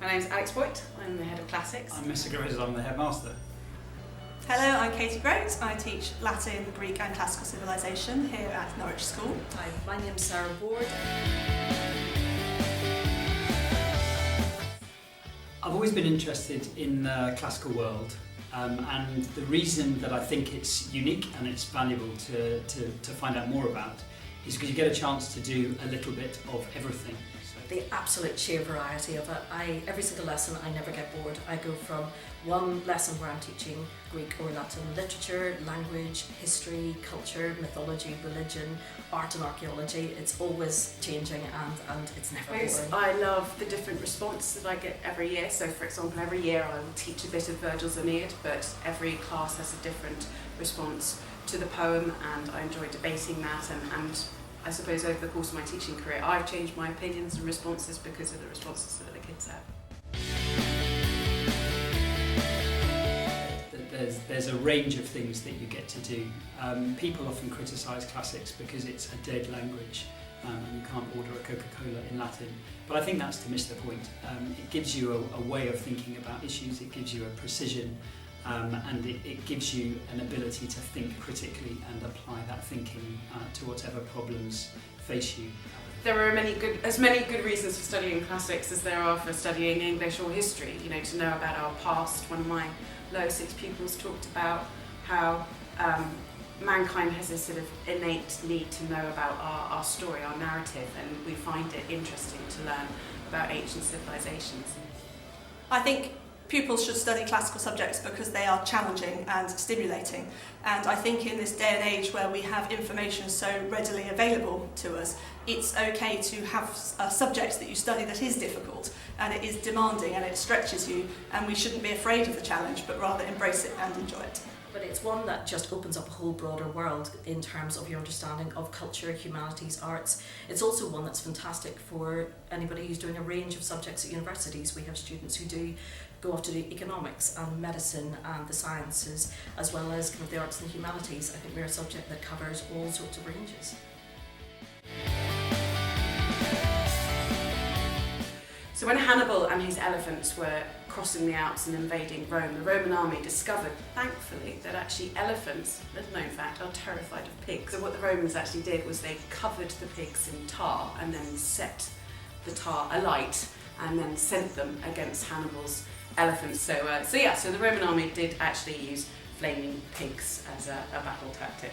My name's Alex Boyd, I'm the Head of Classics. I'm Mr. Groves, I'm the Headmaster. Hello, I'm Katie Grote. I teach Latin, Greek and Classical Civilization here at Norwich School. Hi, my name's Sarah Board. I've always been interested in the classical world, and the reason that I think it's unique and it's valuable to find out more about is because you get a chance to do a little bit of everything. The absolute sheer variety of it. Every single lesson I never get bored. I go from one lesson where I'm teaching Greek or Latin literature, language, history, culture, mythology, religion, art and archaeology. It's always changing and it's never boring. I love the different responses that I get every year. So for example, every year I will teach a bit of Virgil's Aeneid, but every class has a different response to the poem, and I enjoy debating that, and I suppose over the course of my teaching career I've changed my opinions and responses because of the responses that the kids have. There's a range of things that you get to do. People often criticise classics because it's a dead language and you can't order a Coca-Cola in Latin, but I think that's to miss the point. It gives you a way of thinking about issues, it gives you a precision, and it gives you an ability to think critically and apply that thinking to whatever problems face you. There are as many good reasons for studying classics as there are for studying English or history. You know, to know about our past. One of my lower six pupils talked about how mankind has this sort of innate need to know about our story, our narrative, and we find it interesting to learn about ancient civilizations. I think pupils should study classical subjects because they are challenging and stimulating, and I think in this day and age where we have information so readily available to us, it's okay to have a subject that you study that is difficult and it is demanding and it stretches you, and we shouldn't be afraid of the challenge but rather embrace it and enjoy it. But it's one that just opens up a whole broader world in terms of your understanding of culture, humanities, arts. It's also one that's fantastic for anybody who's doing a range of subjects at universities. We have students who do go off to do economics and medicine and the sciences, as well as kind of the arts and humanities. I think we're a subject that covers all sorts of ranges. So when Hannibal and his elephants were crossing the Alps and invading Rome, the Roman army discovered, thankfully, that actually elephants, little known fact, are terrified of pigs. So what the Romans actually did was they covered the pigs in tar and then set the tar alight and then sent them against Hannibal's elephants. So the Roman army did actually use flaming pigs as a battle tactic.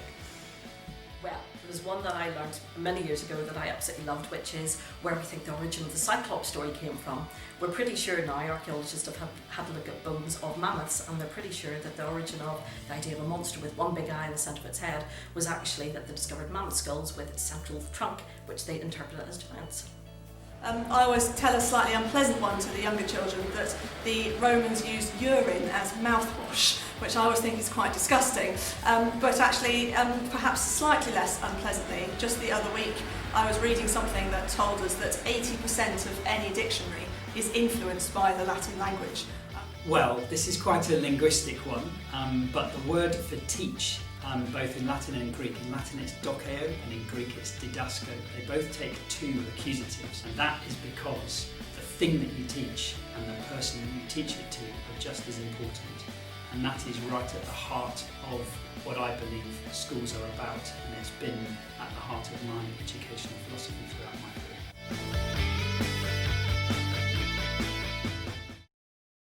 Well, there's one that I learned many years ago that I absolutely loved, which is where we think the origin of the Cyclops story came from. We're pretty sure now, archaeologists have had a look at bones of mammoths, and they're pretty sure that the origin of the idea of a monster with one big eye in the centre of its head was actually that they discovered mammoth skulls with its central trunk, which they interpreted as giants. I always tell a slightly unpleasant one to the younger children, that the Romans used urine as mouthwash, which I always think is quite disgusting. But actually, perhaps slightly less unpleasantly, just the other week I was reading something that told us that 80% of any dictionary is influenced by the Latin language. Well, this is quite a linguistic one, but the word for teach, both in Latin and in Greek. In Latin it's dokeo and in Greek it's didasko. They both take two accusatives, and that is because the thing that you teach and the person you teach it to are just as important. And that is right at the heart of what I believe schools are about, and it's been at the heart of my educational philosophy.